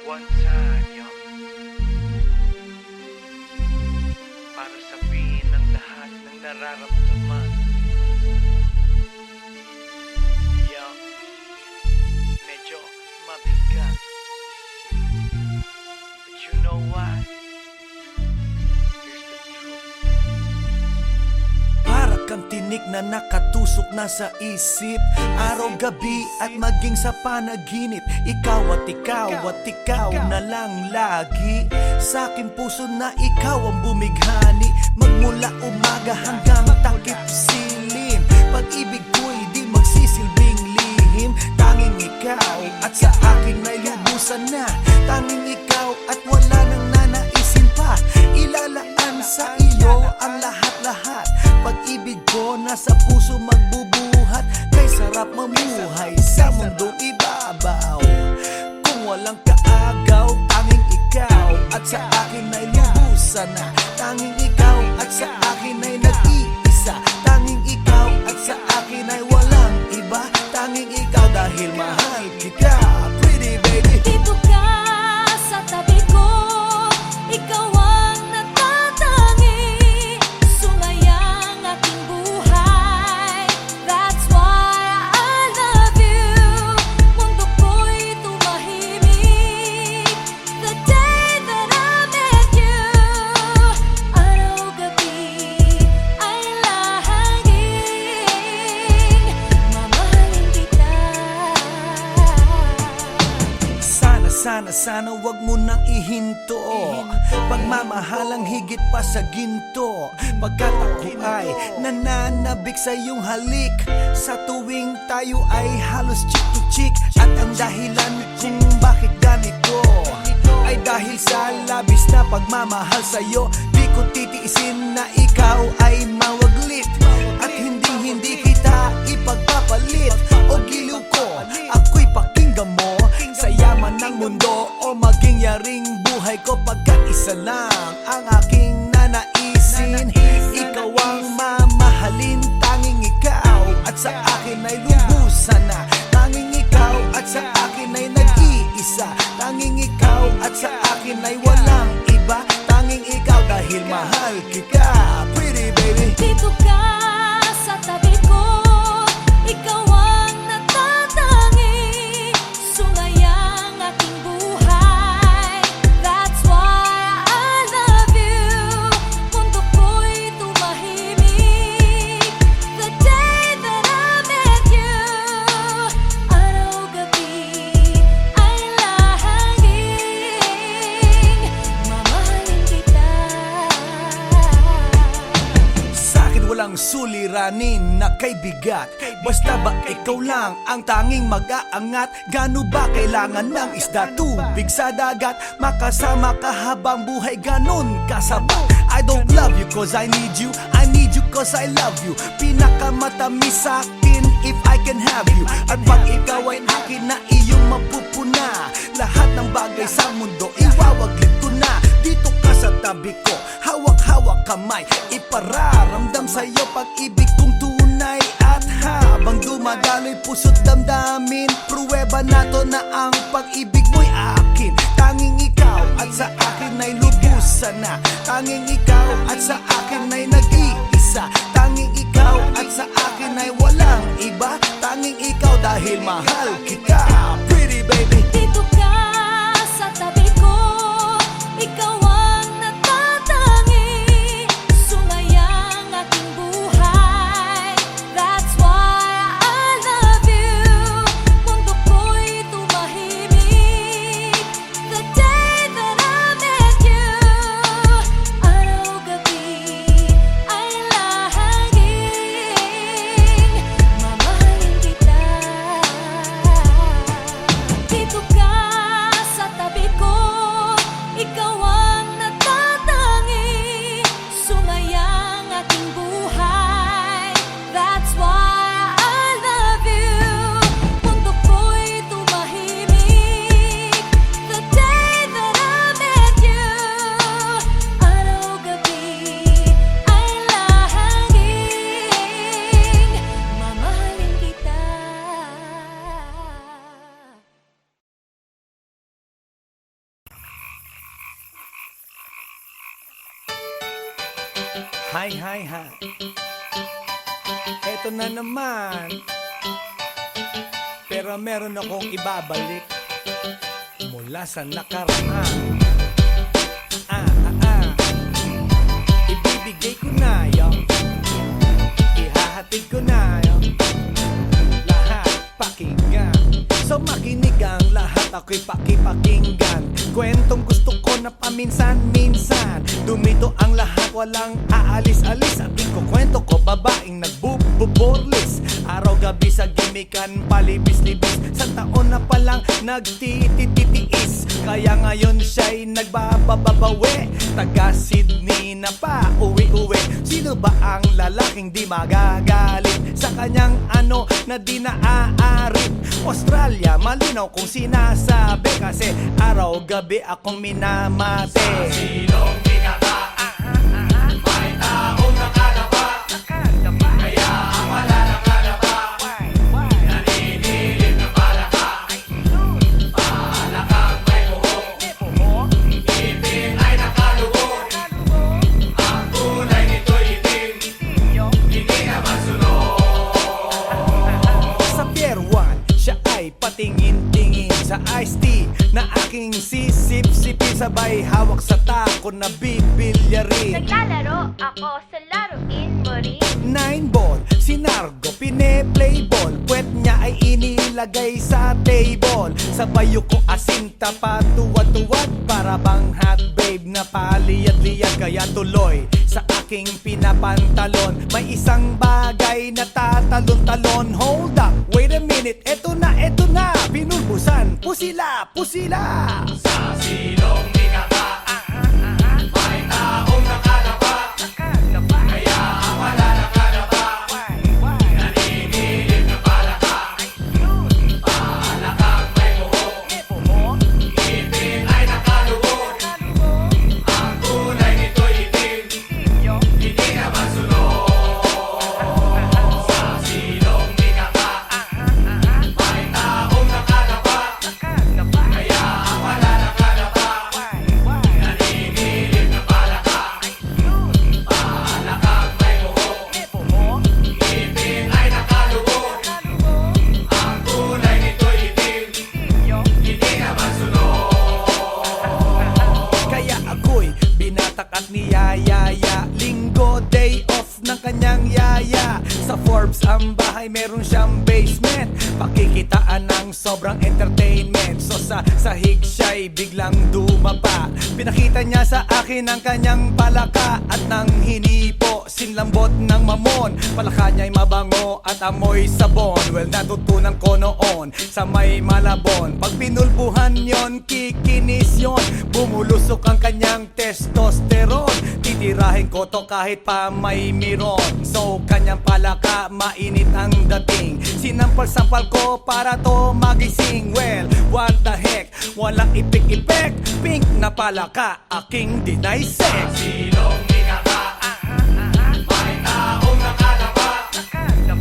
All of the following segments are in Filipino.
buwan sa anyo para sabihin ng lahat ng nararamdaman. Yo, medyo mabigat, but you know what? Here's the truth. Para kang tinik na nakatusok na sa isip, araw-gabi at maging sa panaginip. Ikaw at ikaw at ikaw na lang lagi. Sa aking puso na ikaw ang bumighani, magmula umaga hanggang takip silim. Pag-ibig ko'y di magsisilbing lihim. Tanging ikaw at sa aking may lubusan na. Tanging ikaw at wala nang nanaisin pa. Ilalaan sa iyo ang lahat-lahat. Pag-ibig ko nasa puso magbubuhat. Kay sarap mamuhay sa mundong ibabaw. Kung walang kaagaw, tanging ikaw at sa akin ay lubusan na. Tanging ikaw at sa akin ay nag-iisa. Tanging ikaw at sa akin ay walang iba. Tanging ikaw dahil mahal kita, pretty baby. Dito ka sa tabi ko, ikaw ang natatangi. Sumayang aking buhay, that's why I love you. Mundo ko'y tumahimik the day that I met you. Araw-gabi ay lahaging mamahalin kita. Sana wag mo nang ihinto. Pagmamahalang higit pa sa ginto. Pagkat ako ay nananabik sa iyong halik. Sa tuwing tayo ay halos chick to chick. At ang dahilan kung bakit ganito ay dahil sa labis na pagmamahal sa'yo. Di ko titiisin na ikaw ay mawaglit. At hindi kita ipagpapalit. O giliw ko, ako'y pakinggan mo. Sa yaman ng mundo o maging yaring buhay ko. Pagkat isa lang ang aking nanaisin. Ikaw ang mamahalin, tanging ikaw at sa akin ay lubusan na. Tanging ikaw at sa akin ay nag-iisa. Tanging ikaw at sa akin ay walang iba. Tanging ikaw dahil mahal kita, pretty baby. Dito ka sa tabi ko, ikaw ang natatangi. Sumayang aking buhay, that's why I love you. Mundo ko'y tumahimik the day that I met you. Araw-gabi ay lahaging mamahalin kita. Sa'kin walang suliranin na kay bigat. Basta ba ikaw lang ang tanging mag-aangat? Gano ba kailangan ng isda, tubig sa dagat? Makasama ka habang buhay, ganon kasabat. I don't love you cause I need you, I need you cause I love you. Pinakamatamis sa'kin if I can have you. At pag ikaw ay akin na iyong mapupuna, lahat ng bagay sa mundo iwawaglit ko na. Dito ka sa tabi ko, hawak-hawak kamay. Ipararamdam sa'yo pag-ibig kong tunay. At habang dumadaloy puso't damdamin, pruweba na to na ang pag-ibig mo'y akin. Tanging ikaw at sa akin ay lubusan na. Tanging ikaw at sa akin ay nag-iisa. Tanging ikaw at sa akin ay walang iba. Tanging ikaw dahil mahal kita, pretty baby. Dito ka sa tabi ko, ikaw ang natatangi. Sumayang aking buhay, that's why I love you. Mundo ko'y tumahimik the day that I met you. Araw-gabi ay lahaging mamahalin kita. Dito Hi, hi, hi. Eto na naman. Pero meron akong ibabalik mula sa nakaraan. Ibibigay ko na yun. Ihahatid ko na yun. Lahat pakinggan. So makinig ang lahat, ako'y pakipakinggan. Kwentong gusto ko na paminsan-minsan. Dumito ang lahat, walang aalis-alis. At ikukwento ko, babaeng nagbububorlis. Araw-gabi sa gimikan, palibis-libis. Sa taon na palang nagtititiis. Kaya ngayon siya'y nagbababawi. Taga Sydney na pa, uwi-uwi. Sino ba ang lalaking di magagalit sa kanyang ano na di naaarit? Australia, malinaw kung sinasabi. Kasi araw-gabi akong minamate. Sa silong bigata, may taong nakadapa. Kaya ang wala nakadapa, naninilig na palaka. Palakang may buhok, ngipin ay nakalubog. Ang kulay nito'y itim, hindi na masunod. Sa Pier 1, siya ay patingin-tingin sa iced tea na aking sisip-sipin. Sabay hawak sa tako na bibilyarin. Naglalaro ako sa laruin mo rin. 9 ball, si Nargo pine-play ball. Puwet niya ay inilagay sa table. Sabay ko asinta pa tuwad-tuwad. Para bang hot babe na paliyad-liyad. Kaya tuloy sa aking pinapantalon may isang bagay na tatalon-talon. Hold up, wait a minute, eto na, pinulbusan, pusila, pusila. Sa silong bigata, may taong nakadapa. Kaya ang wala nakadapa, naninilig na palaka. Palakang may buhok, ngipin ay nakalubog. Ang kulay nito'y itim, hindi na masunod. Sa silong bigata, may taong nakadapa. Kaya ang wala nakadapa, naninilig na palaka. Palakang may buhok, ngipin ay nakalubog. Ang kulay nito'y itim, hindi na masunod. Kaya ako'y binatak at niyayaya. Linggo, day off ng kanyang yaya. Sa Forbes ang bahay, meron siyang basement. Pakikitaan ng sobrang entertainment. So sa sahig siya'y biglang dumapa. Pinakita niya sa akin ang kanyang palaka. At nang hinipo, sinlambot ng mamon. Palaka niya'y mabango at amoy sabon. Well, natutunan ko noon sa may Malabon. Pag pinulbuhan yon, kikinis yon. Bumulusok ang kanyang testosterone. Titirahin ko to kahit pa may miron. So kanyang palaka, mainit ang dating. Sinampal-sampal ko para to magising. Well, what the heck, walang ipik-ipek. Pink na palaka, aking deny sex. Silong bigata, may taong nakadapa.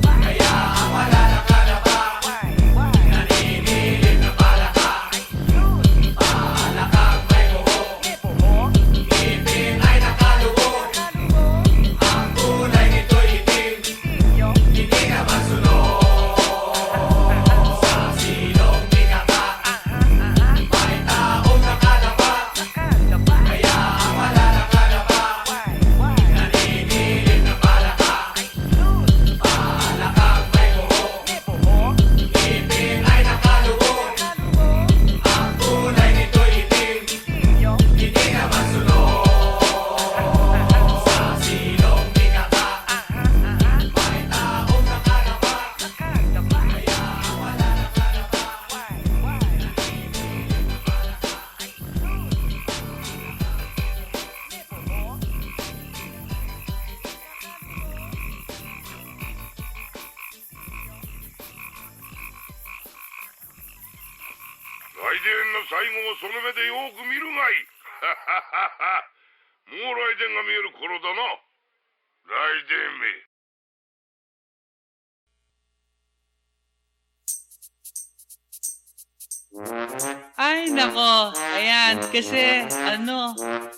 Kaya ang wala nakadapa, naninilig na palaka. Palakang may buhok, ngipin ay nakalubog. Ang kulay nito'y itim, hindi na masunod. Sa silong bigata, may taong nakadapa. Kaya ang wala nakadapa, naninilig na palaka. Palakang may buhok, ngipin ay nakalubog. Ang kulay nito'y itim, hindi na masunod. Sa silong bigata, may taong nakadapa. Kaya ang wala nakadapa, naninilig na palaka.来電の最後をその目でよく見るがいい。もう来電が見える頃だな。来電め。Ay, nako. Ayan, kasi,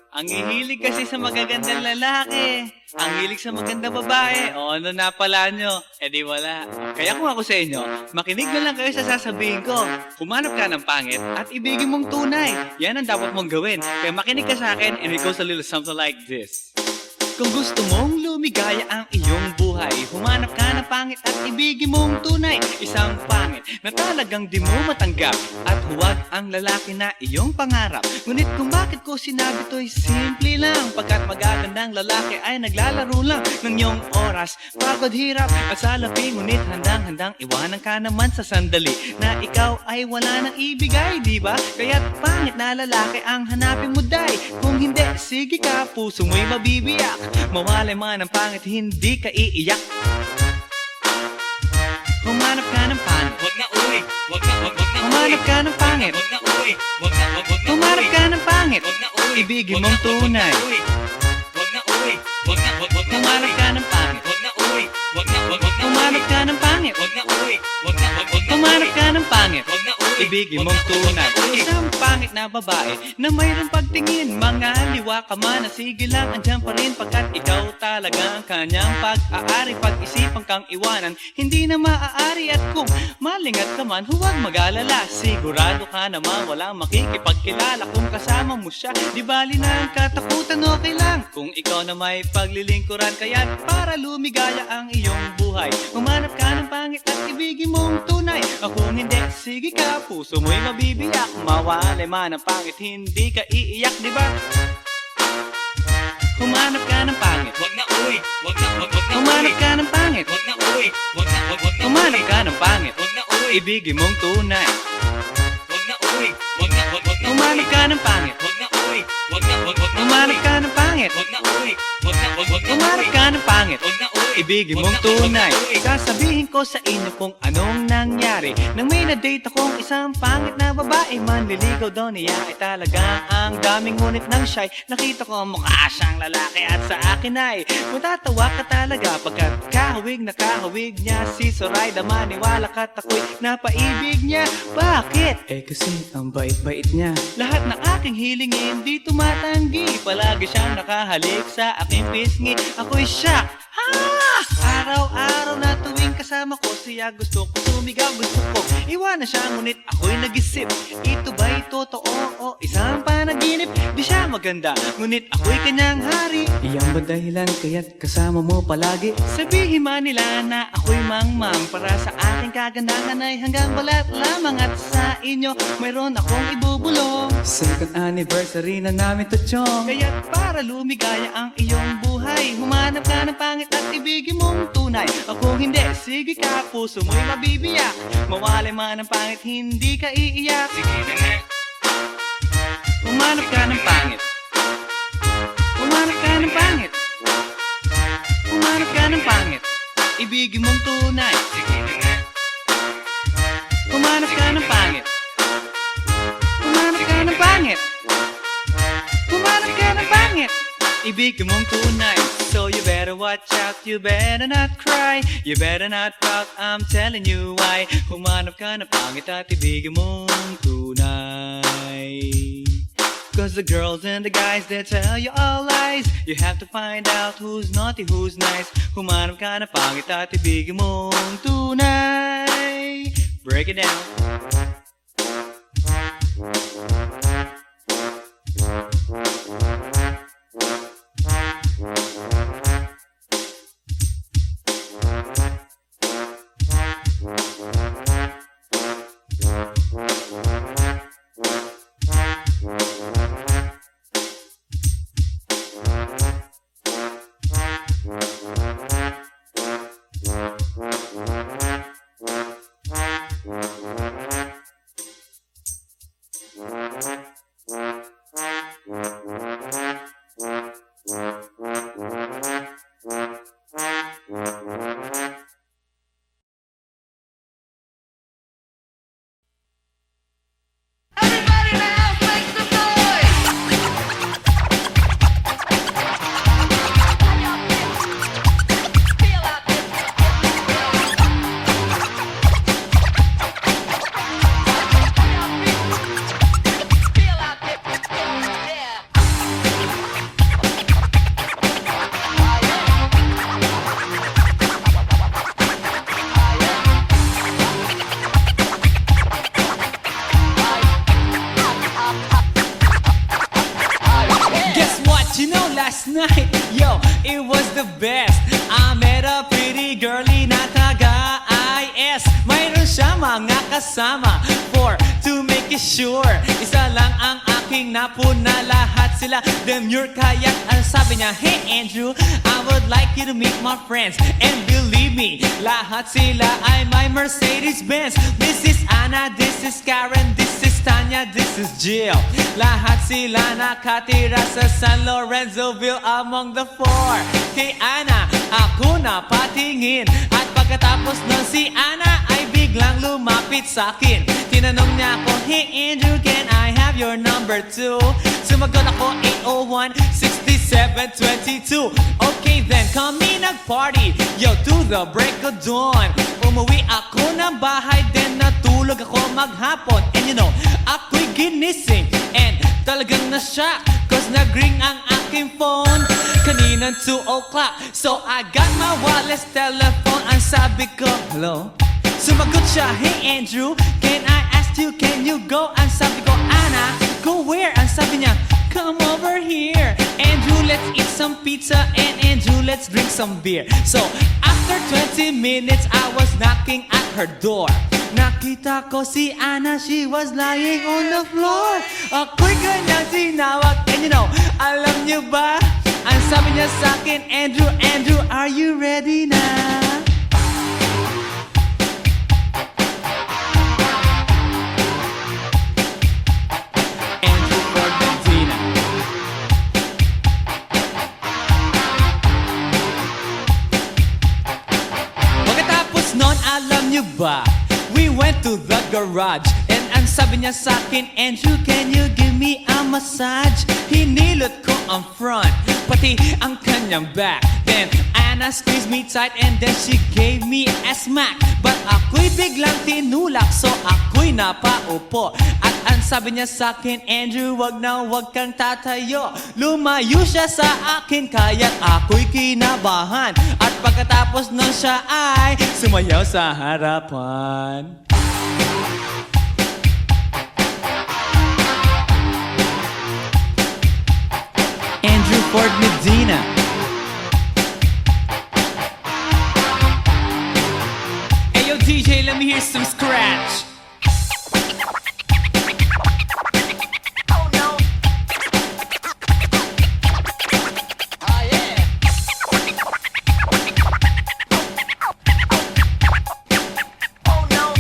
Ang hihilig kasi sa magagandang lalaki. Ang hilig sa magandang babae. O ano na pala nyo? Eh di wala. Kaya kung ako sa inyo, makinig na lang kayo sa sasabihin ko. Humanap ka ng pangit at ibigin mong tunay. Yan ang dapat mong gawin. Kaya makinig ka sa akin and it goes a little something like this. Kung gusto mong lumigaya ang iyong buhay, humanap ka ng pangit at ibigin mong tunay. Isang pangit na talagang di mo matanggap, at huwag ang lalaki na iyong pangarap. Ngunit kung bakit ko sinabi to'y simple lang, pagkat magagandang lalaki ay naglalaro lang ng iyong oras, pagod, hirap at salapi. Ngunit handang-handang iwanan ka naman sa sandali na ikaw ay wala nang ibigay, di ba? Kaya't pangit na lalaki ang hanapin mo, day. Kung hindi, sige ka, puso mo'y mabibiyak. Mawalay man ang pangit, hindi ka iiyak. Humanap ka ng pangit, wag na uwi. Humanap ka ng pangit, wag na uwi. Humanap ka ng pangit, wag na uwi. Ibigin mong tunay. Wag na uwi. Humanap ka ng pangit, wag na uwi. Humanap ka ng pangit, wag na uwi. Humanap ka ng pangit, wag na uwi. Ibigin mong tunay. Isang pangit na babae na mayroong pagtingin, mga liwa ka man, sige lang, andyan pa rin, pagkat ikaw talaga ang kanyang pag-aari. Pag-isipan kang iwanan, hindi na maaari. At kung malingat ka man, huwag mag-alala, sigurado ka naman walang makikipagkilala kung kasama mo siya. Di bali na ang katakutan, okay lang kung ikaw na may paglilingkuran. Kaya't para lumigaya ang iyong buhay, humanap ka ng pangit at ibigin mong tunay. Kung hindi, sige ka, puso mo'y mabibiyak. Mawalay man ang pangit, hindi ka iiyak, di ba? Humanap ka ng pangit, wag na uwi. Humanap ka ng pangit, wag na uwi. Humanap ka ng pangit, wag na uwi. Ibigin mong tunay. Wag na uwi. Humanap ka ng pangit, wag na uwi. Humanap ka ng pangit, wag na uwi. Humanap ka ng pangit, wag na uwi. Ibigin mong tunay. Sasabihin ko sa inyo kung anong nangyari nang may na-date akong isang pangit na babae. Manliligaw daw niya ay talaga ang daming, ngunit nang shy, nakita ko mukha siyang lalaki at sa akin ay matatawa ka talaga, pagkat kahawig na kahawig niya si Zoraida. Maniwala ka't ako'y napaibig niya. Bakit? Eh kasi ang bait-bait niya. Lahat ng aking hilingin di tumatanggi, palagi siyang nakahalik sa aking pisngi. Ako'y shock. Araw-araw na tuwing kasama ko siya, gusto ko sumigaw, gusto ko iwanan siya, ngunit ako'y nag-isip, ito ba'y totoo o isang panaginip? Di siya maganda, ngunit ako'y kanyang hari. Iyan ba dahilan kaya't kasama mo palagi? Sabihin man nila na ako'y mangmang, para sa aking kagandahan ay hanggang balat lamang. At sa inyo mayroon akong ibubulong. Second anniversary na namin to, chong. Kaya't para lumigaya ang iyong buhay, humanap ka ng pangit at ibigin mong tunay. Kung hindi, sige ka, puso mo'y mabibiyak. Mawalay man ang pangit, hindi ka iiyak. Sige na nga. Humanap ka ng pangit. Humanap ka ng pangit. Humanap ka ng pangit. Ibigin mong tunay. Sige na nga. Humanap ka ng pangit. Humanap ka ng pangit. Humanap ka ng pangit. Ibigin mong tunay. So you better watch out, you better not cry, you better not pout, I'm telling you why. Humanap ka ng pangit at ibigin mong tunay. Cause the girls and the guys, they tell you all lies. You have to find out who's naughty, who's nice. Humanap ka ng pangit at ibigin mong tunay. Break it down. the best. I met a pretty girlie na taga-IS. Mayroon siya mga kasama to make it sure. Isa lang ang aking napuna, lahat sila demure. Kaya't ang sabi niya, hey Andrew, I would like you to meet my friends. And believe me, lahat sila ay my Mercedes-Benz. This is Anna, this is Karen, this is Tanya, this is Jill. Lahat sila nakatira sa San Lorenzoville among the four. Kay Anna, ako na patingin. At pagkatapos nun si Anna ay biglang lumapit sa akin. Tinanong niya ako, hey Andrew, can I have your number too? Sumagot ako, 801-6722. Okay then, kami nag-party, yo, to the break of dawn. Umuwi ako ng bahay, then natulog ako maghapon. And you know, ako'y ginising, and talagang na-shock, cause nag-ring ang aking phone kaninang 2 o'clock. So I got my wireless telephone, ang sabi ko, hello? Sumagot siya, hey Andrew, can I ask you, can you go? Ang sabi ko, Anna, go where? Ang sabi niya, come over here. Andrew, let's eat some pizza, and Andrew, let's drink some beer. So after 20 minutes, I was knocking at her door. Nakita ko si Anna, she was lying on the floor. Ako'y kanyang tinawag, and you know, alam niyo ba? Ang sabi niya sa akin, Andrew, Andrew, are you ready na? Andrew Ford Medina. Pagkatapos nun, alam niyo ba? We went to the garage, and ang sabi niya sa akin, Andrew, can you give me a massage? Hinilot ko ang front, pati ang kanyang back. Then Anna squeezed me tight, and then she gave me a smack. But ako'y biglang tinulak, so ako'y napaupo. At ang sabi niya sa akin, Andrew, wag na wag kang tatayo. Lumayo siya sa akin, kaya't ako'y kinabahan. At pagkatapos nun siya ay sumayaw sa harapan. Andrew Ford Medina. Hey yo DJ, let me hear some scratch. Oh no. Oh yeah. Oh no.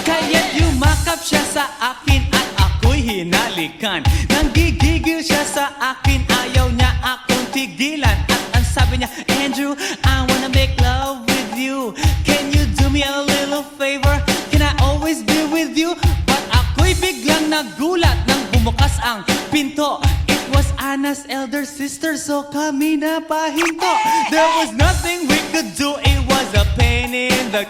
Kaya't yumakap siya sa akin at ako'y hinalikan. Nanggigigil siya sa akin, ayaw niya akong tigilan. At ang sabi niya, Andrew, I wanna make love with you. Can you do me a little favor? Can I always be with you? But ako'y biglang nagulat nang bumukas ang pinto. It was Anna's elder sister, so kami na pahinto. There was nothing we could do, it was a pain in the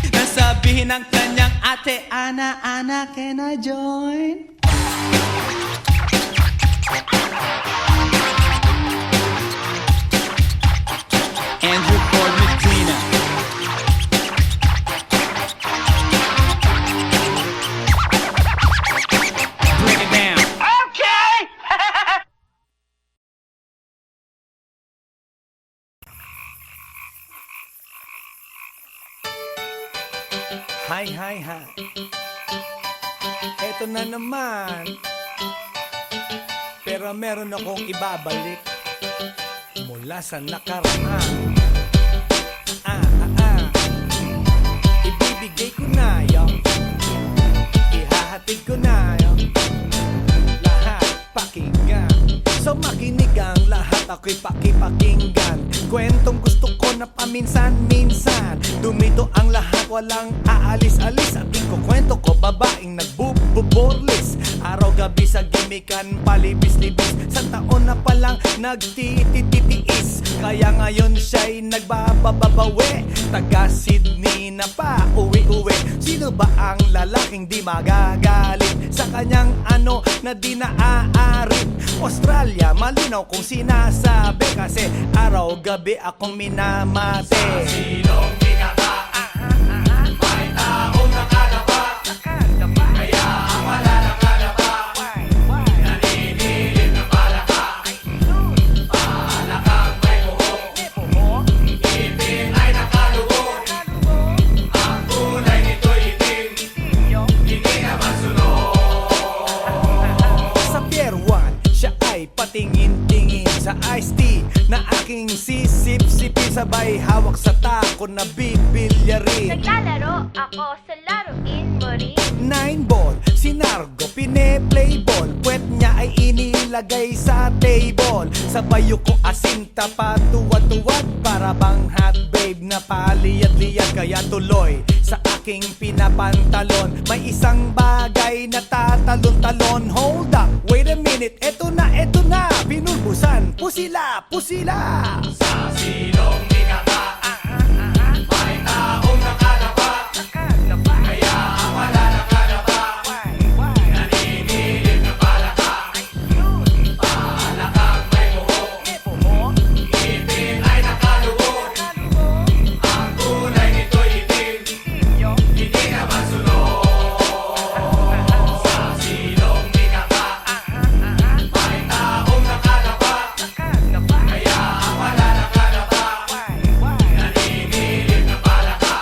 nasabihin ng kanyang ate, Anna, Anna, can I join? Andrew Ford Medina. Bring it down. Okay! Hi, hi, hi. Eto na naman. Pero meron akong ibabalik mula sa nakaraan. Ibibigay ko na yung ihahatid ko na yung lahat pakinggan. So makinig ang lahat, ako'y pakipakinggan. Kwentong gusto ko na paminsan-minsan. Dumito ang lahat, walang aalis-alis. At ikukwento ko, babaeng nagbuborlis. Araw-gabi sa gimikan, palibis-libis. Sa taon na palang nagtititiis. Kaya ngayon siya'y nagbababawi. Taga Sydney na pa, uwi-uwi. Sino ba ang lalaking di magagalit sa kanyang ano na di naaarit? Australia, malinaw kung sinasabi. Kasi araw-gabi akong minamate. Sa silong binaka, may taong nakadapa. Kaya ang wala nakadapa, naninilim na palaka. Palakang may buhok. Sabay hawak sa tako na bibilyarin. Naglalaro ako sa laruin mo rin. 9 ball, si Nargo pine-play ball. Puwet niya ay inilagay sa table. Sabay ko asinta patuwad-tuwad. Para bang hot babe na paliyad-liyad. Kaya tuloy sa aking pinapantalon may isang bagay na tatalon-talon. Hold up, wait a minute, eto na, pinulbusan, pusila, pusila. Sa silong minaka, may taong nakalapa. Kaya ang wala nakalapa, nanginginig na palaka. Palakang may buhok, ngipin ay nakalubog. Ang kulay nito'y itim, hindi naman sunog. Sa silong minaka, may taong nakalapa. Kaya ang wala nakalapa, nanginginig na palaka.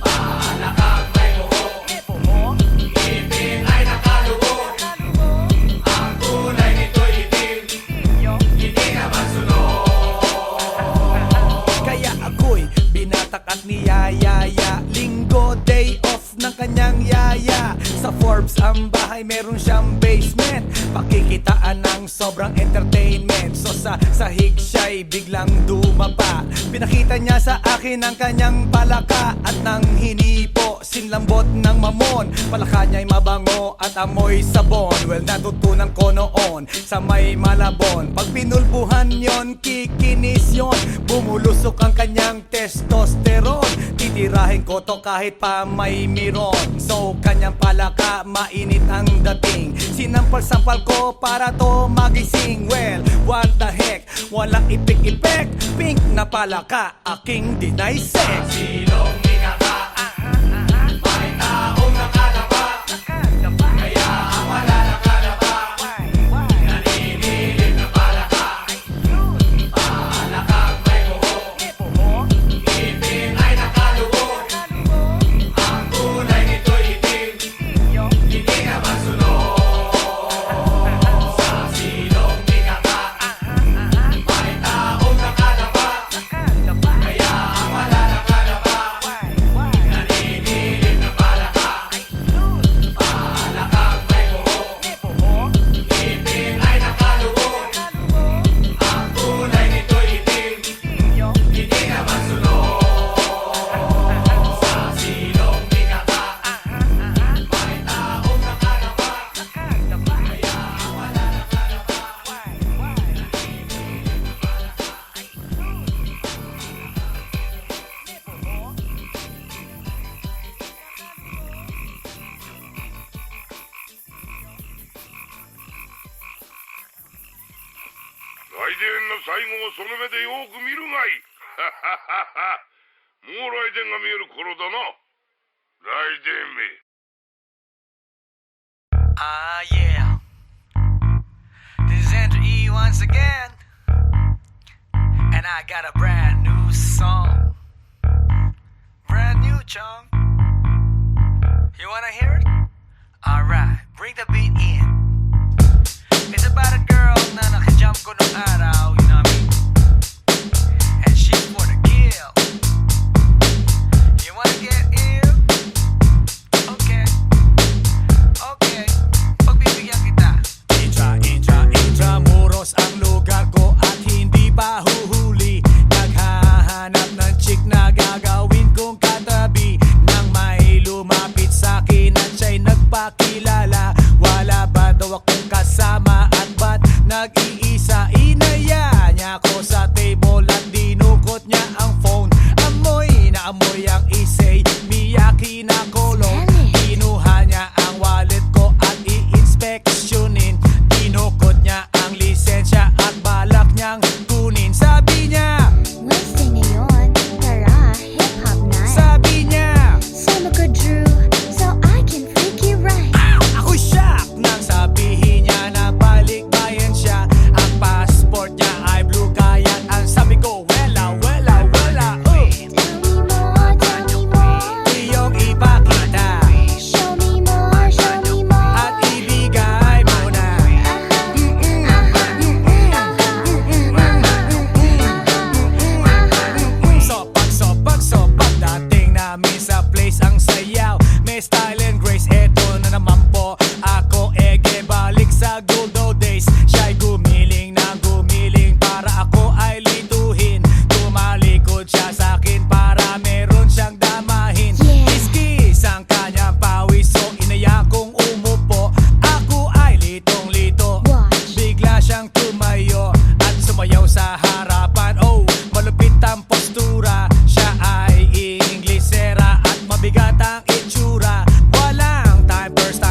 Palakang may buhok, ngipin ay nakalubog. Ang kulay nito'y itim, hindi naman sunog. Kaya ako'y binatak at niyayaya. Linggo, day off ng kanyang yaya. Sa Forbes ang bahay, meron siyang basement. Pakikitaan ng sobrang entertainment. So sa sahig siya'y biglang dumapa. Pinakita niya sa akin ang kanyang palaka. At nang hinipo, sinlambot ng mamon. Palaka niya'y mabango at amoy sabon. Well, natutunan ko noon sa may Malabon. Pag pinulbuhan yon, kikinis yon. Bumulusok ang kanyang testosterone. Titirahin ko to kahit pa may miron. So kanyang palaka, mainit ang dating. Sinampal-sampal ko para to magising. Well, what the heck, walang ipik-ipek. Pink na palaka, aking deny sex. Silong minaka, may taong nakalapa. Kaya ang wala nakalapa, nanginginig na palaka. Palakang may buhok, ngipin ay nakalubog. Ang kulay nito'y itim, hindi naman sunog. Sa silong minaka, may taong nakalapa. Kaya ang wala nakalapa, nanginginig na palaka. Palakang may buhok, ngipin ay nakalubog. Ang kulay nito'y itim, hindi naman sunog. Sa silong minaka, may taong nakalapa. Kaya ang wala nakalapa,来電の最後をその目でよく見るがいい。もう来電が見える頃だな。来電め。Ah, yeah. This is Andrew E once again. And I got a brand new song. Brand new, chong. You wanna hear it? Alright, bring the beat in. It's about a girl na nakajump ko nung araw, you know what I mean? And she's for the kill. You wanna get ill? Okay. Okay, pagbibigyan kita. Intramuros ang lugar ko at hindi pa huhuli. Naghahanap ng chick na gagawin kong katabi. Nang may lumapit sa'kin at siya'y nagpakilala. Wala ba daw akong kasama at ba't nag-iisa inaya? may style and grace. Eto na naman po, ako ege balik sa good old days. Siya'y gumiling na gumiling para ako ay lituhin. Tumalikod siya sa'kin para meron siyang damahin. Kiss-kiss ang kanyang pawis, so inaya kong umupo. Ako ay litong-lito, bigla siyang tumayo at sumayaw sa harapan. Oh, malupit ang postura, siya ay Inglesera at mabigat ang itsura. Walang time first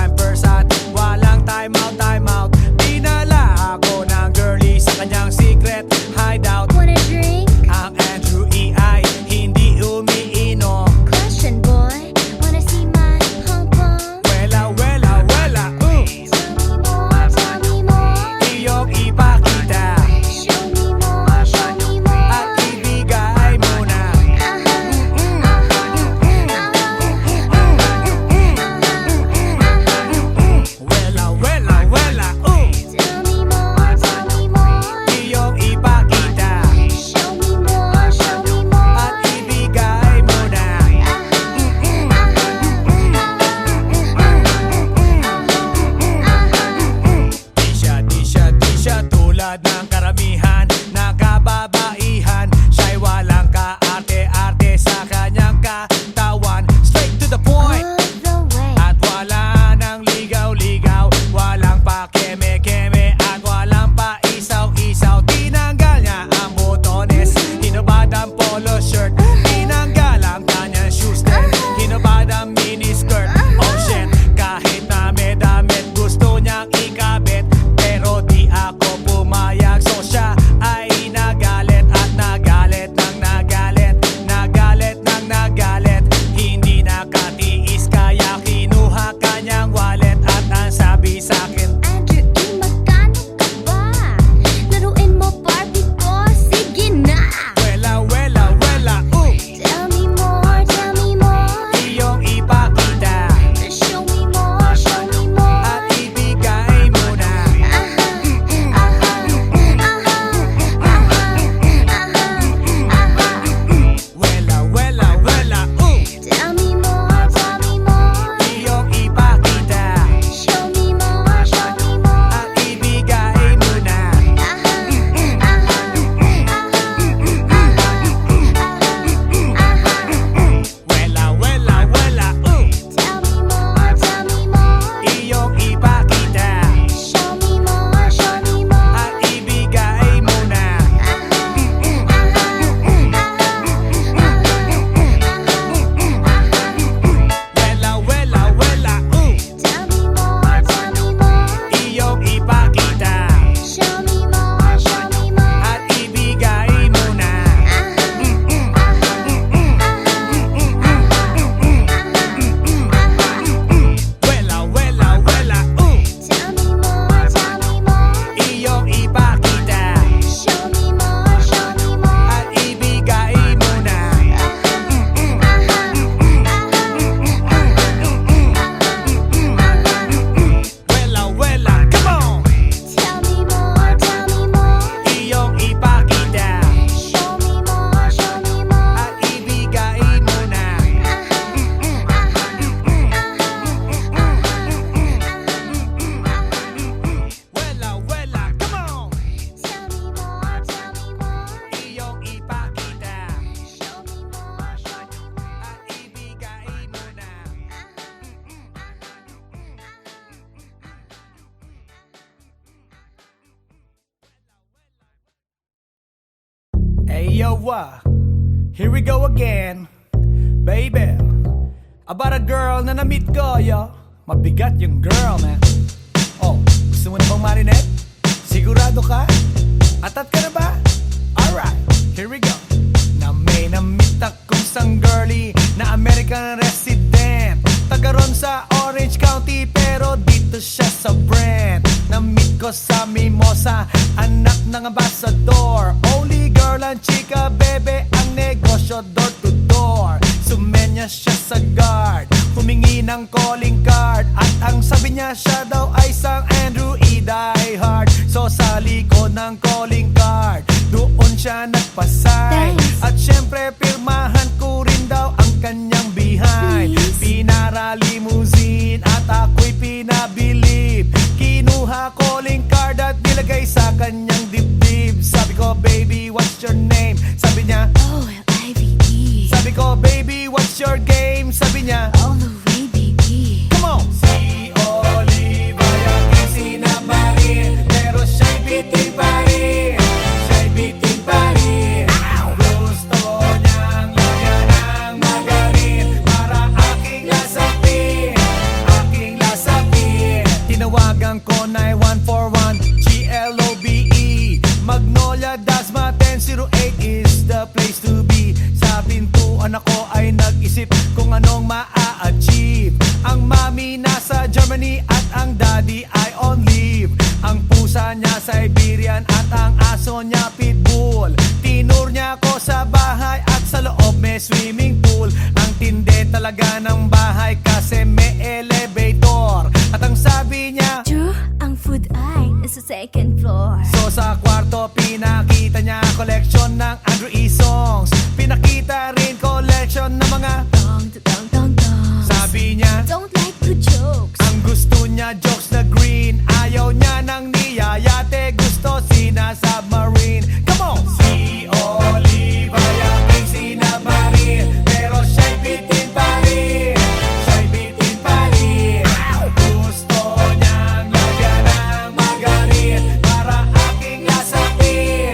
at walang time out. Dinala ako ng girlie sa kanyang secret hideout. Wanna drink? Ang Andrew E. ay hindi umiinom. Question boy, wanna see my pom-pom? Wela, Tell me more, iyong ipakita show me more. at ibigay mo na. Wela, Tell me more, iyong ipakita show me more. at ibigay mo na. Di siya tulad ng karamihan na kababaihan. Siya'y walang kaarte-arte sa kanyang katawan. Straight to the point All the way. at wala nang ligaw-ligaw. Walang pa keme-keme at walang pa isaw-isaw. Tinanggal niya ang botones, hinubad ang polo shirt. Tinanggal ang kanyang shoes din, hinubad ang miniskirt. Oh shit, kahit na may damit gusto niyang ikabit, pero di ako pumayag. So siya ay nagalit at nagalit ng nagalit. Nagalit ng nagalit, hindi nakatiis kaya kinuha kanyang wallet. At ang sabi sa'kin, Andrew, magkano ka ba? Laruin mo Barbie ko, sige na. wela, Tell me more. iyong ipakita Show me more. at ibigay mo na. Wela, Tell me more. iyong ipakita Show me more. at ibigay mo na. Wela, Tell me more. iyong ipakita Show me more. at ibigay mo na. Wela, Tell me more. iyong ipakita Show me more. at ibigay mo na. Wela, Tell me more. iyong ipakita Show me more. at ibigay mo na. Wela, come on! Tell me more. Iyong ipakita Show me more. at ibigay mo na. Wela, come on! Tell me more. Iyong ipakita Show me more. at ibigay mo na. Hey yo, here we go again, baby. About a girl na na-meet ko, yo. Mabigat yung girl, man. Oh, gusto mo na bang marinet? Sigurado ka? Atat ka na ba? Alright, here we go. Na may na-meet akong isang girlie na American resident. Taga ron sa Orange County pero dito siya sa Brent. Na-meet ko sa Mimosa, anak ng ambassador. Only girl and chika, bebe, ang negosyo door to door. Sumenya siya sa guard, humingi ng calling card. At ang sabi niya siya daw ay isang Andrew E. diehard. So sa likod ng calling card, doon siya nagpasay. Thanks. At syempre pirmahan ko rin daw ang kanyang behind. Please. Pinarali bilang ko 9141 GLOBE Magnolia Dasma 1008 is the place to be. Sa pintuan ako ay nag-isip kung anong maa-achieve. Ang mami nasa Germany at ang daddy ay on leave. Ang pusa niya Siberian at ang aso niya Pitbull. Tinur niya ako sa bahay at sa loob may swimming pool. Ang tindi talaga ng bahay kasi may elevator. At ang sabi niya, True, ang food ay nasa second floor. so sa kwarto pinakita niya collection ng Andrew E. songs. Pinakita rin collection ng mga Dong, dong, dong, dong. sabi niya. Don't like good jokes. Ang gusto niya jokes na green. Ayaw niya ng niyayate. Gusto sina-submarine. Come on! Si Oliva yaking sinabmarin. Pero siya'y bitin pa rin. Siya'y bitin pa rin. Gusto niyang lagyan ng margarin para aking lasapin.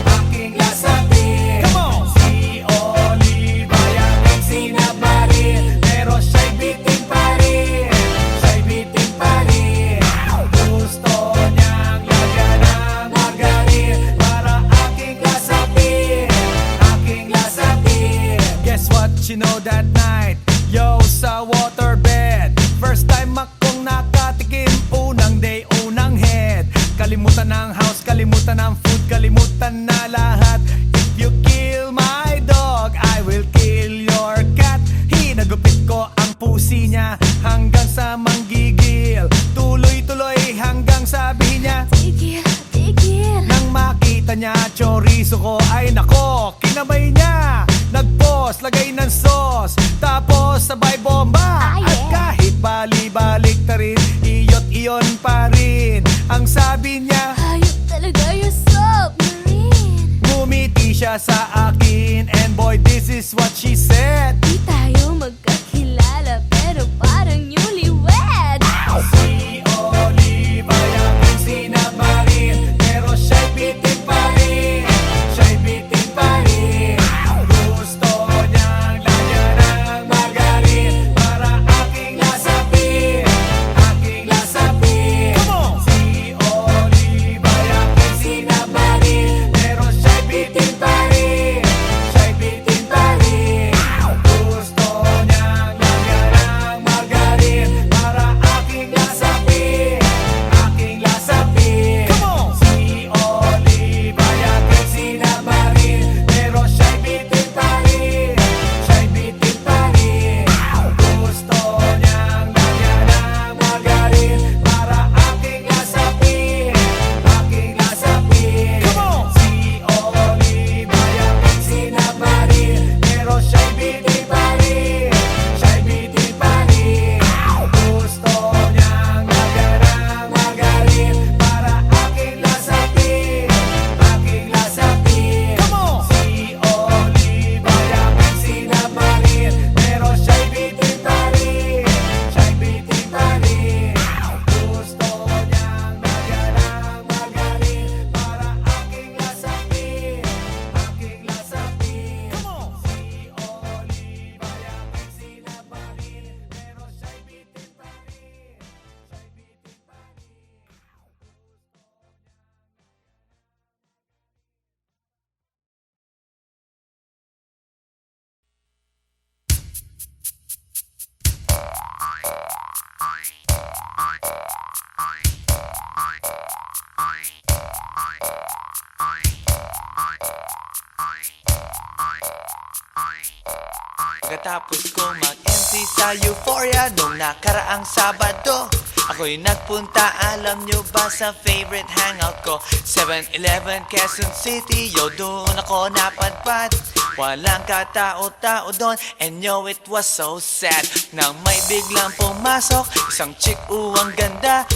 Aking lasapin. Come on! Si Oliva yaking sinabmarin. Pero siya'y bitin pa rin. Siya'y bitin pa rin. Gusto niyang lagyan ng margarin para aking lasapin. Aking lasapin. Guess what you know that night? Yo, sa waterbed. First time akong nakatikim. Unang day, unang head. Kalimutan ng house, kalimutan ng food, kalimutan na lahat. If you kill my dog, I will kill your cat. Hinagupit ko ang pusi niya hanggang sa manggigil. Tuloy-tuloy hanggang sabi niya. Tigil, tigil. Nang makita niya chorizo ko ay nako, kinamay niya. Nagpos, lagay ng sauce, tapos sabay bomba. Ah, yeah. At kahit bali-balik ta rin, iyot iyon pa rin. Ang sabi niya, Hayop talaga yung submarine. ngumiti siya sa akin. And boy, this is what she said. Di tayo magkakilala pero parang newlywed. Si Oliva yaking sinabmarin. Pero siya'y bitin pa rin. Siya'y bitin pa rin. Gusto niyang lagyan ng margarin para aking lasapin. Aking lasapin. Si Oliva yaking sinabmarin. Pero siya'y bitin pa rin. Siya'y bitin pa rin. Gusto niyang lagyan ng margarin para aking lasapin. Aking lasapin. Si Oliva yaking sinabmarin. Pero siya'y bitin pa rin. Siya'y bitin pa rin. Gusto niyang lagyan ng margarin para aking lasapin. Aking lasapin. Si Oliva yaking sinabmarin. Pero siya'y bitin pa rin. Siya'y bitin pa rin. Gusto niyang lagyan ng margarin para aking lasapin. Aking lasapin. Si Oliva yaking sinabmarin. Pero siya'y bitin pa rin. Siya'y bitin pa rin. Gusto niyang lagyan ng margarin para aking lasapin. Aking lasapin. Si Oliva yaking sinabmarin. Pero siya'y bitin pa rin. Siya'y bitin pa rin. Pagkatapos ko mag-MC sa Euphoria nung nakaraang Sabado, ako'y nagpunta, alam nyo ba, sa favorite hangout ko, 7-Eleven, Quezon City. Yo, doon ako napadpad. Walang katao-tao doon, and yo, it was so sad nang may biglang pumasok isang chick, ang ganda.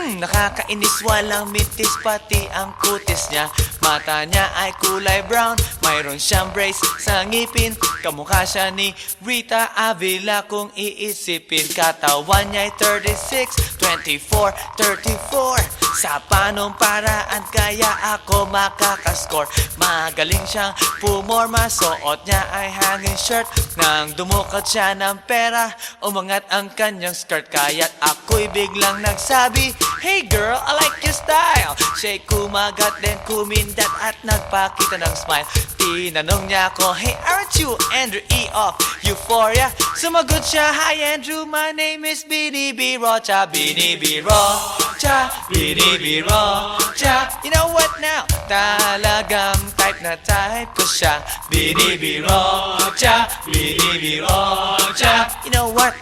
Nakakainis, walang mitis, pati ang kutis niya. Mata niya ay kulay brown, Mayroon siyang brace sa ngipin, kamukha siya ni Rita Avila kung iisipin. Katawan niya'y 36, 24, 34. Sa panong paraan kaya ako makakaskor. Magaling siyang pumorma, suot niya ay hanging shirt. Nang dumukot siya ng pera, umangat ang kanyang skirt. Kaya't ako'y biglang nagsabi, "Hey girl, I like your style." Siya'y kumagat din kumindat at nagpakita ng smile. Tinanong niya ako, "Hey, aren't you Andrew E. of Euphoria?" Sumagot siya, "Hi Andrew, my name is Bini B. Rocha." Bini B. Rocha, Bini B. Rocha. You know what now? Talagang type na type ko siya. Bini B. Rocha, Bini B. Rocha. You know what?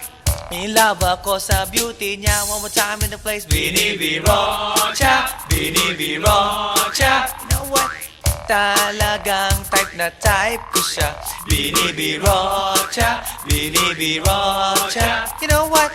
In love ako sa beauty niya. One more time in the place. Bini B. Rocha, Bini B. Rocha. You know what? Talagang type na type ko siya. Bini B. Rocha, Bini B. Rocha. You know what?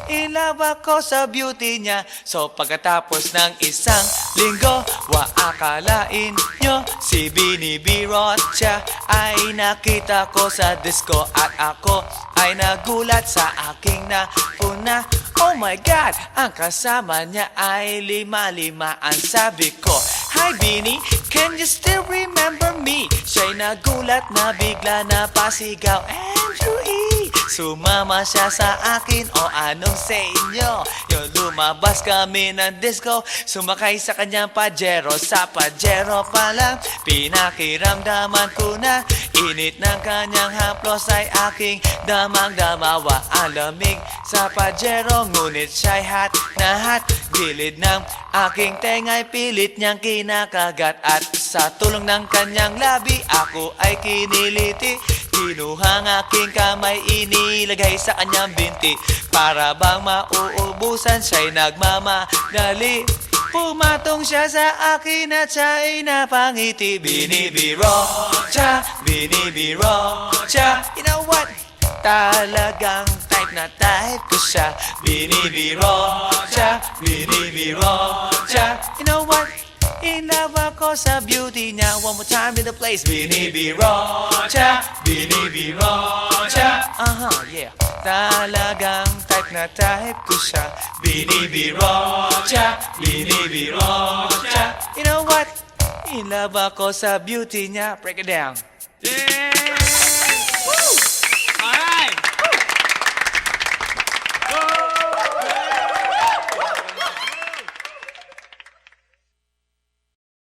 In love ako sa beauty niya. So pagkatapos ng isang linggo, akalain nyo si Bini B. Rocha ay nakita ko sa disco. At ako ay nagulat sa aking napuna. Oh my God, ang kasama niya ay lima-lima. Ang sabi ko, "Hi Bini, can you still remember me?" Siya'y nagulat na bigla na pasigaw, "Andrew E." Sumama siya sa akin, o anong sa inyo? Yung lumabas kami ng disco, sumakay sa kanyang Pajero. Sa Pajero pa lang, pinakiramdaman ko na init ng kanyang haplos ay aking damang-damawa. Ang lamig sa Pajero, ngunit siya'y hot na hot. Gilid ng aking tenga'y pilit niyang kinakagat. At sa tulong ng kanyang labi, ako ay kiniliti. Kinuha ang aking kamay, inilagay sa kanyang binti. Para bang mauubusan, siya'y nagmamadali. Pumatong siya sa akin at siya'y napangiti. Bini B. Rocha, Bini B. Rocha. You know what? Talagang type na type ko siya. Bini B. Rocha, Bini B. Rocha. You know what? In love ako sa beauty niya. One more time in the place. Bini B. Rocha, Bini B. Rocha. Yeah. Talagang type na type ko siya. Bini B. Rocha, Bini B. Rocha. You know what? In love ako sa beauty niya. Break it down. Yeah!